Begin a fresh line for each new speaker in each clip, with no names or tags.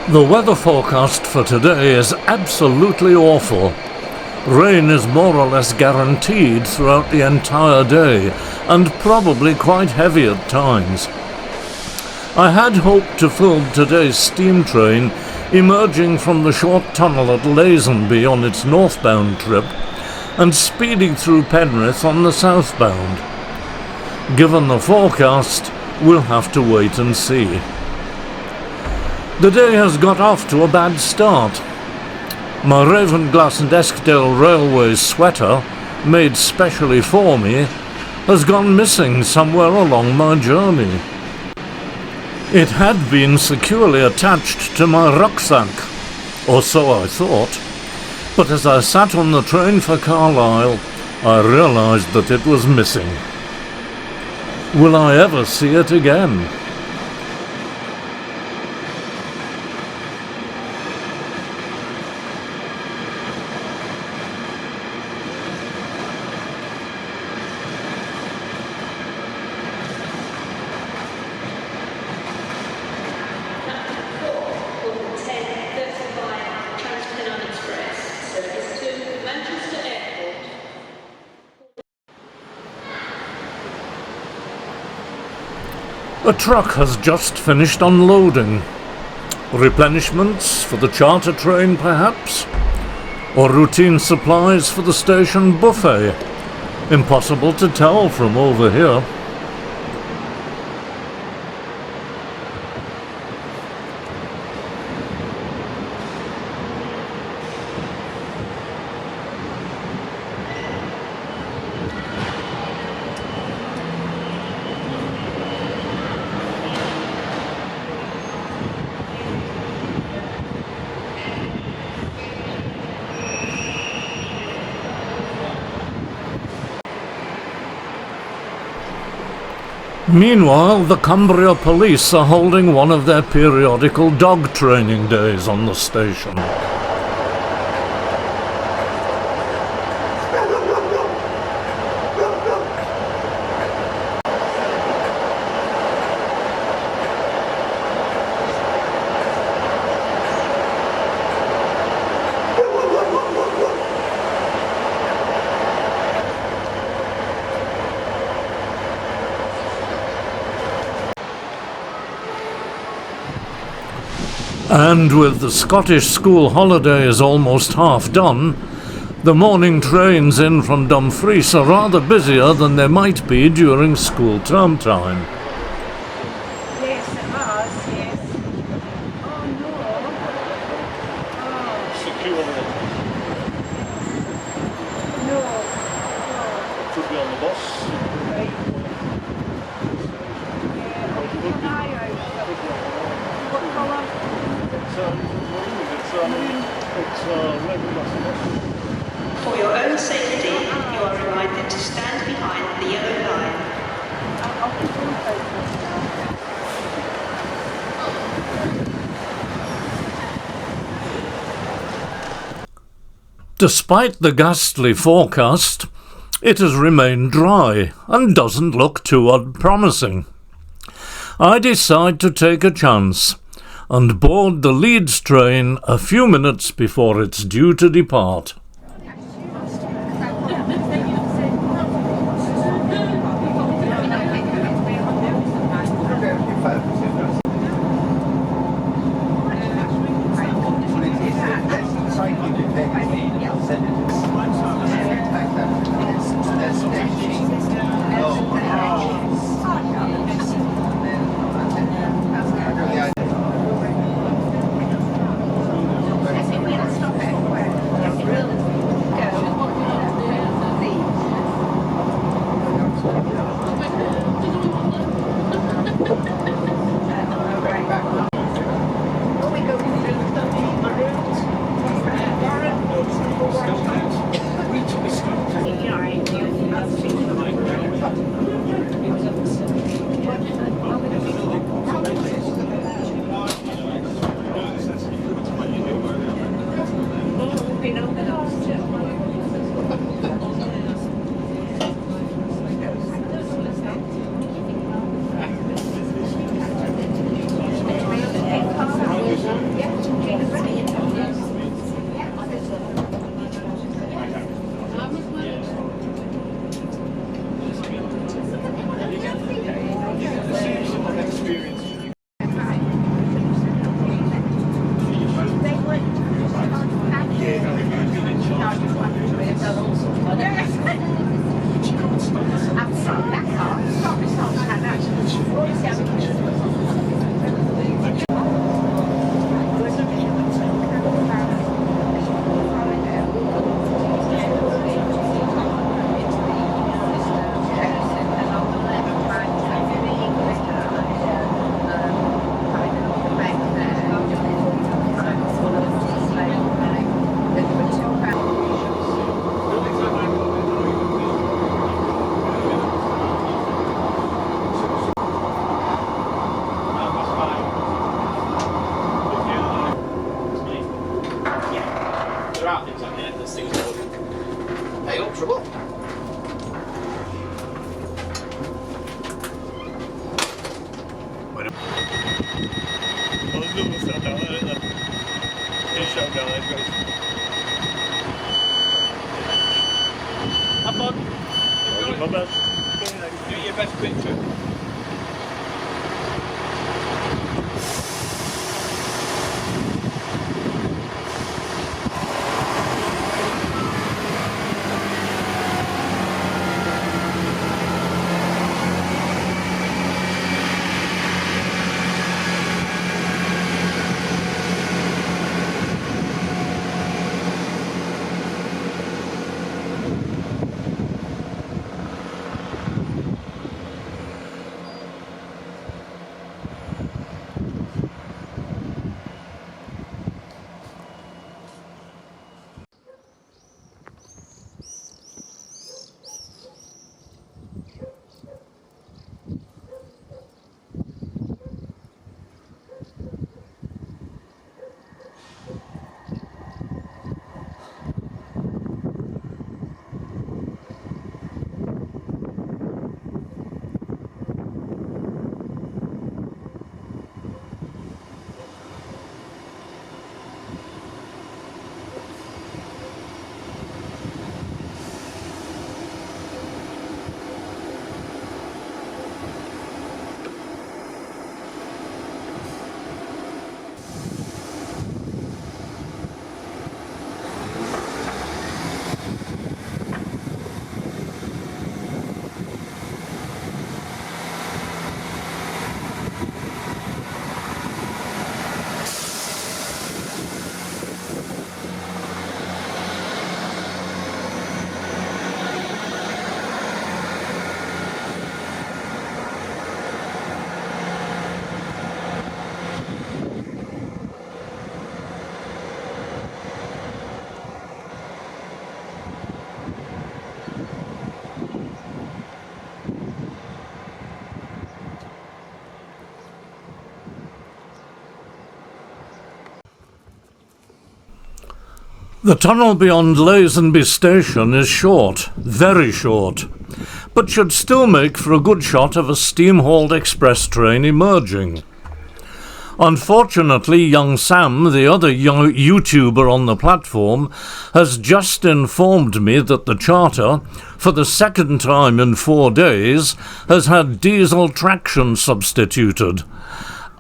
The weather forecast for today is absolutely awful. Rain is more or less guaranteed throughout the entire day, and probably quite heavy at times. I had hoped to film today's steam train emerging from the short tunnel at Dalesman on its northbound trip and speeding through Penrith on the southbound. Given the forecast, we'll have to wait and see. The day has got off to a bad start. My Ravenglass and Eskdale Railways sweater, made specially for me, has gone missing somewhere along my journey. It had been securely attached to my rucksack, or so I thought, but as I sat on the train for Carlisle, I realised that it was missing. Will I ever see it again? A truck has just finished unloading. Replenishments for the charter train, perhaps? Or routine supplies for the station buffet? Impossible to tell from over here. Meanwhile, the Cumbria police are holding one of their periodical dog training days on the station. And with the Scottish school holidays almost half done, the morning trains in from Dumfries are rather busier than they might be during school term time.
Yes, it has, yes. Oh no. Oh.
Secure it.
No.
It could be on the bus.
Right. Yeah, I'll keep an eye out. What colour?
It's red and bus.
For your own safety, you are reminded to stand behind the yellow line.
I'll keep an eye out.
Despite the ghastly forecast, it has remained dry and doesn't look too unpromising. I decide to take a chance and board the Leeds train a few minutes before it's due to depart.
Really?
out things like that. This thing's good. Hey, up trouble.
Well, there's another stuff down there, isn't there? He's shut down there, guys.
Have fun.
I'll do my best.
Do your best picture.
The tunnel beyond Lazenby station is short, very short, but should still make for a good shot of a steam-hauled express train emerging. Unfortunately, young Sam, the other young YouTuber on the platform, has just informed me that the charter, for the second time in 4 days, has had diesel traction substituted,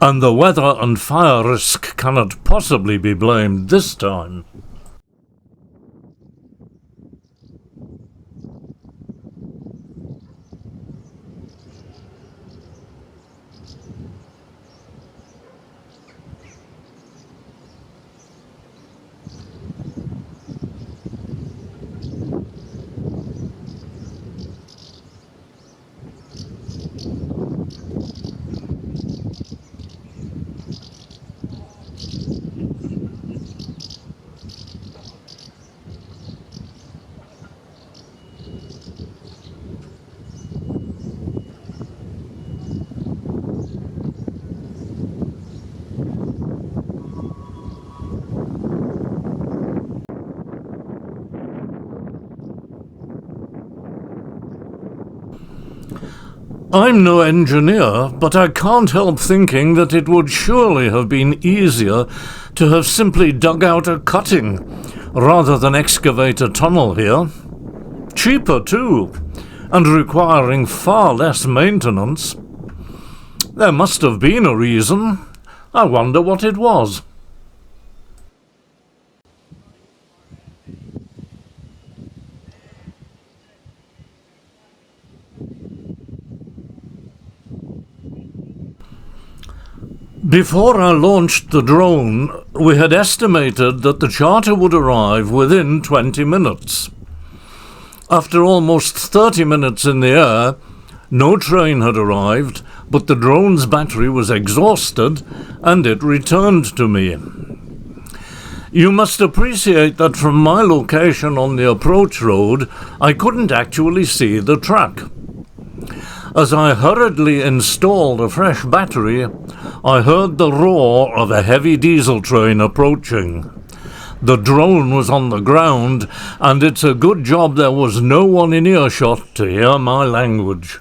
and the weather and fire risk cannot possibly be blamed this time. I'm no engineer, but I can't help thinking that it would surely have been easier to have simply dug out a cutting, rather than excavate a tunnel here. Cheaper too, and requiring far less maintenance. There must have been a reason. I wonder what it was. Before I launched the drone, we had estimated that the charter would arrive within 20 minutes. After almost 30 minutes in the air, no train had arrived, but the drone's battery was exhausted and it returned to me. You must appreciate that from my location on the approach road, I couldn't actually see the track. As I hurriedly installed a fresh battery, I heard the roar of a heavy diesel train approaching. The drone was on the ground, and it's a good job there was no one in earshot to hear my language.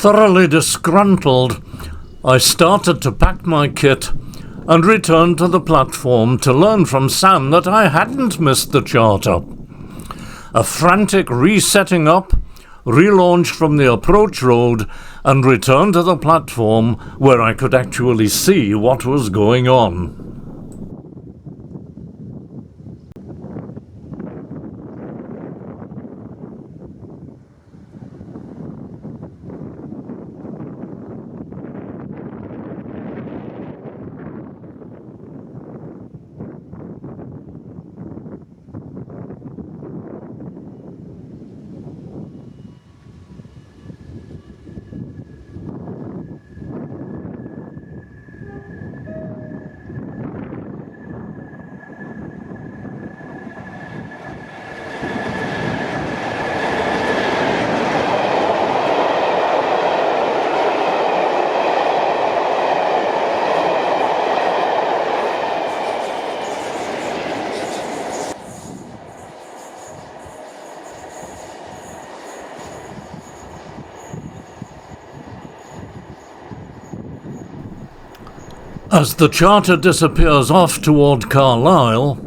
Thoroughly disgruntled, I started to pack my kit and returned to the platform to learn from Sam that I hadn't missed the charter. A frantic resetting up, relaunched from the approach road and returned to the platform where I could actually see what was going on. As the charter disappears off toward Carlisle,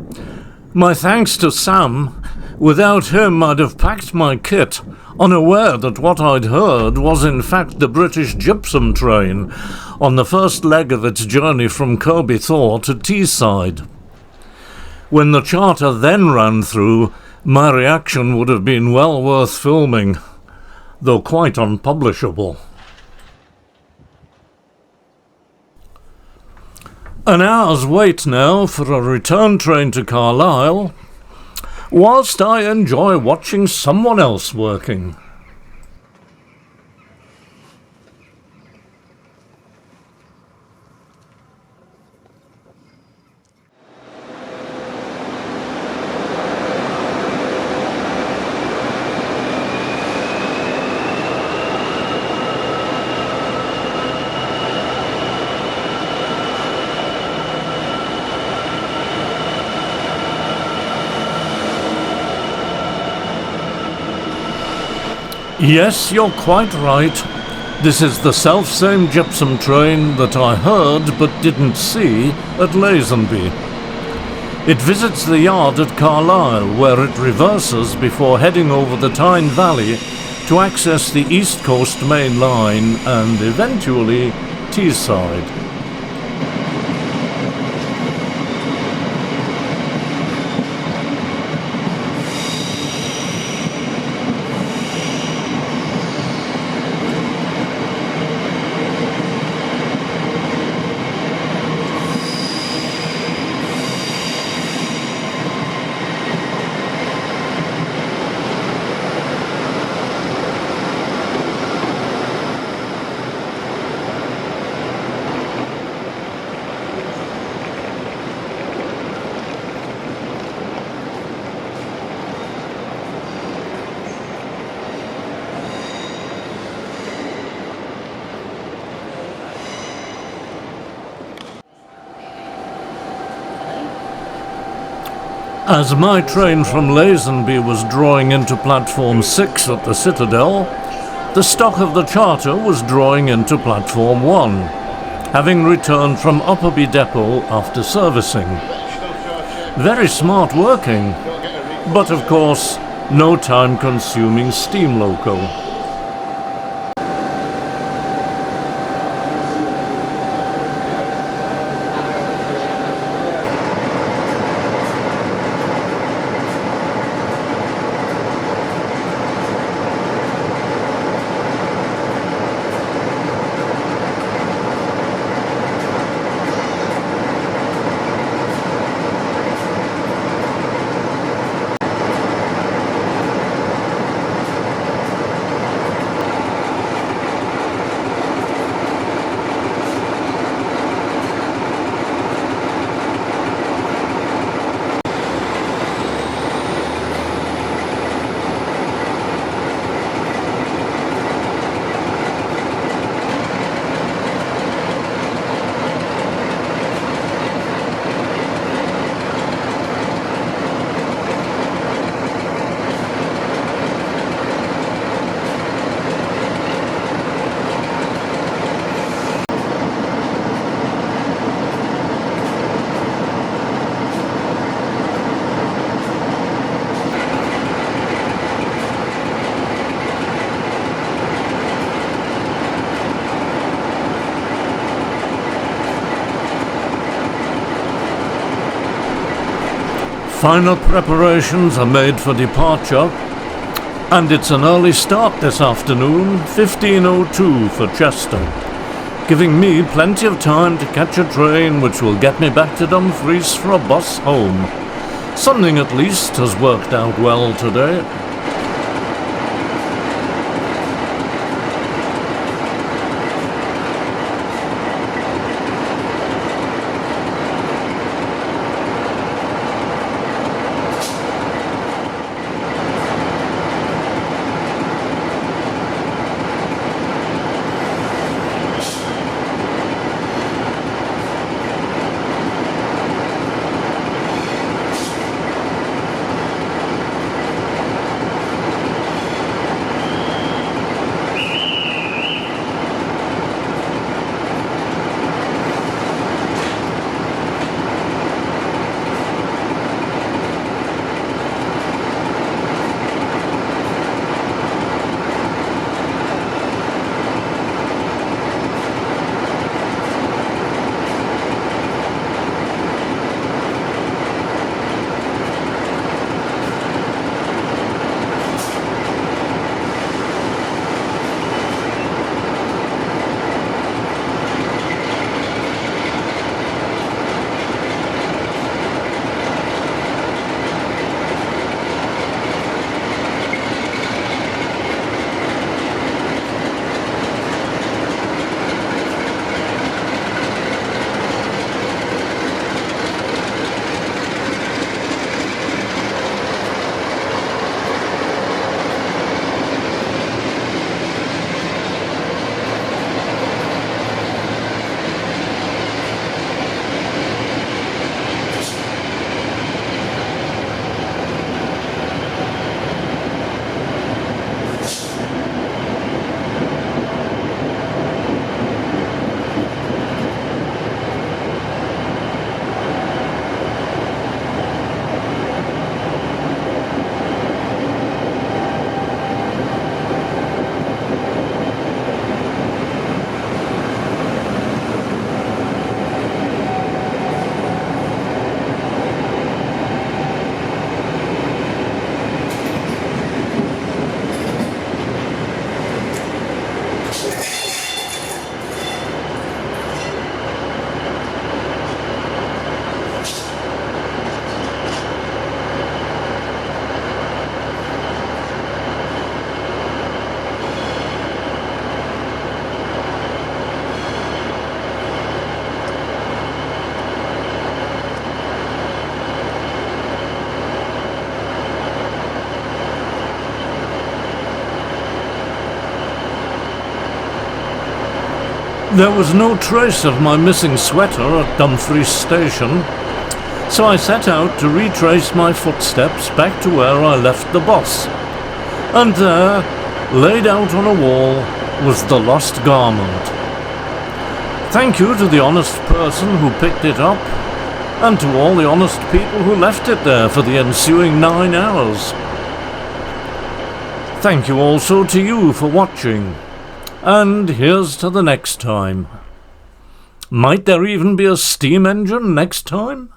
my thanks to Sam. Without him I'd have packed my kit, unaware that what I'd heard was in fact the British gypsum train on the first leg of its journey from Kirby Thor to Teesside. When the charter then ran through, my reaction would have been well worth filming, though quite unpublishable. An hour's wait now for a return train to Carlisle, whilst I enjoy watching someone else working. Yes, you're quite right. This is the self-same gypsum train that I heard but didn't see at Lazenby. It visits the yard at Carlisle, where it reverses before heading over the Tyne Valley to access the East Coast Main Line and eventually Teesside. As my train from Lazenby was drawing into Platform 6 at the Citadel, the stock of the charter was drawing into Platform 1, having returned from Upperby Depot after servicing. Very smart working, but of course, no time-consuming steam loco. Final preparations are made for departure, and it's an early start this afternoon, 15:02 for Chester, giving me plenty of time to catch a train which will get me back to Dumfries for a bus home. Something at least has worked out well today. There was no trace of my missing sweater at Dumfries Station, so I set out to retrace my footsteps back to where I left the bus. And there, laid out on a wall, was the lost garment. Thank you to the honest person who picked it up, and to all the honest people who left it there for the ensuing 9 hours. Thank you also to you for watching. And here's to the next time. Might there even be a steam engine next time?